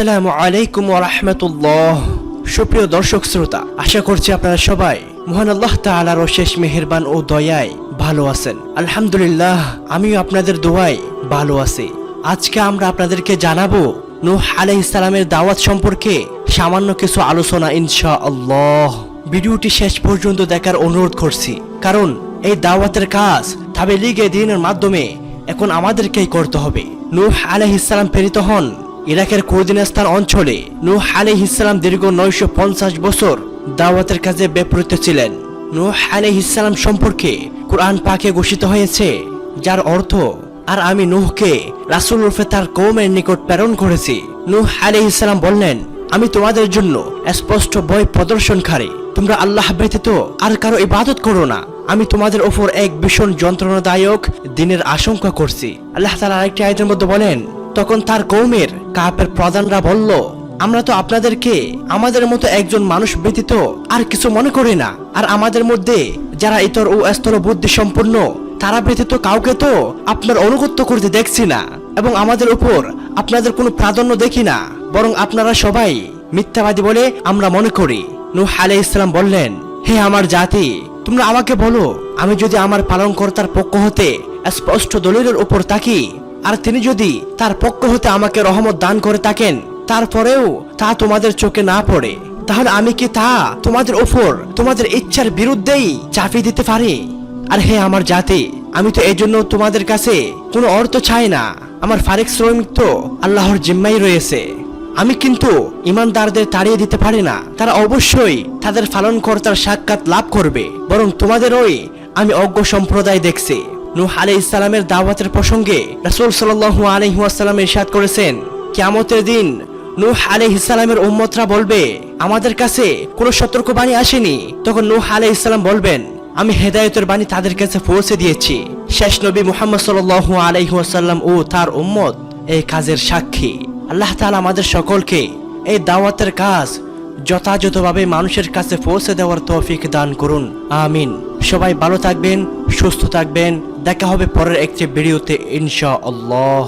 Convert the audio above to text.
আসসালামু আলাইকুম ওয়া রাহমাতুল্লাহ। সুপ্রিয় দর্শক শ্রোতা, আশা করছি আপনারা সবাই মহান আল্লাহ তাআলার অশেষ মেহেরবান ও দয়ায় ভালো আছেন। আলহামদুলিল্লাহ, আমিও আপনাদের দোয়ায় ভালো আছি। আজকে আমরা আপনাদেরকে জানাবো নূহ আলাইহিস সালামের দাওয়াত সম্পর্কে সামান্য কিছু আলোচনা ইনশাআল্লাহ। ভিডিওটি শেষ পর্যন্ত দেখার অনুরোধ করছি, কারণ এই দাওয়াতের কাজ তাবলীগে দ্বীনের মাধ্যমে এখন আমাদেরকেই করতে হবে। নূহ আলাইহিস সালাম প্রেরিত হন ইরাকের কুর্দিস্তান অঞ্চলে। নূহ আলাইহিস সালাম দীর্ঘ 950 বছর দাওয়াতের কাজে ব্যাপৃত ছিলেন। নূহ আলাইহিস সালাম সম্পর্কে কুরআন পাকে ঘোষিত হয়েছে, যার অর্থ, আর আমি নূহকে রাসূল রূপে তার কওমের নিকট প্রেরণ করেছি। নূহ আলাইহিস সালাম বললেন, আমি তোমাদের জন্য স্পষ্ট ভয় প্রদর্শনকারী। তোমরা আল্লাহ ব্যতীত আর কারো ইবাদত করো না। আমি তোমাদের উপর এক ভীষণ যন্ত্রণাদায়ক দিনের আশঙ্কা করছি। আল্লাহ তাআলা আরেকটি আয়াতের মধ্যে বলেন, তখন তার কওমের কাফের প্রধানরা বলল, আমরা তো আপনাদেরকে আমাদের মতো একজন মানুষ ব্যতীত আর কিছু মনে করি না, আর আমাদের মধ্যে যারা ইতর ও স্থল বুদ্ধি সম্পন্ন তারা ব্যতীত কাউকে তো আপনার অনুগত্য করতে দেখছি না, এবং আমাদের উপর আপনাদের কোনো প্রাধান্য দেখি না, বরং আপনারা সবাই মিথ্যাবাদী বলে আমরা মনে করি। নূহ আলাইহিস সালাম বললেন, হে আমার জাতি, তোমরা আমাকে বলো, আমি যদি আমার পালনকর্তার পক্ষ হতে স্পষ্ট দলিলের উপর থাকি, আর তিনি যদি তার পক্ষ হতে আমাকে রহমত দান করে থাকেন, তারপরেও তা তোমাদের চোখে না পড়ে, তাহলে আমি কি তা তোমাদের উপর তোমাদের ইচ্ছার বিরুদ্ধেই চাপিয়ে দিতে পারি? আর হে আমার জাতি, আমি তো এই জন্য তোমাদের কাছে কোনো অর্থ চাই না। আমার ফারিক শ্রমিক তো আল্লাহর জিম্মাই রয়েছে। আমি কিন্তু ইমানদারদের তাড়িয়ে দিতে পারি না। তারা অবশ্যই তাদের পালনকর্তার সাক্ষাৎ লাভ করবে, বরং তোমাদেরই আমি অজ্ঞ সম্প্রদায় দেখছি। নূহ আলাইহিস সালামের দাওয়াতের প্রসঙ্গে রাসূল সাল্লাল্লাহু আলাইহি ওয়াসাল্লাম ইরশাদ করেছেন, কিয়ামতের দিন নূহ আলাইহিস সালামের উম্মতরা বলবে, আমাদের কাছে কোনো সতর্কবাণী আসেনি। তখন নূহ আলাইহিস সালাম বলবেন, আমি হেদায়েতের বাণী তাদের কাছে পৌঁছে দিয়েছি। শেষ নবী মুহাম্মদ সাল্লাল্লাহু আলাইহি ওয়াসাল্লাম ও তার উম্মত এই কাজের সাক্ষী। আল্লাহ তাআলা আমাদের সকলকে এই দাওয়াতের কাজ যথাযথভাবে মানুষের কাছে পৌঁছে দেওয়ার তৌফিক দান করুন, আমিন। সবাই ভালো থাকবেন, সুস্থ থাকবেন। দেখা হবে পরের একটি ভিডিওতে ইনশাআল্লাহ।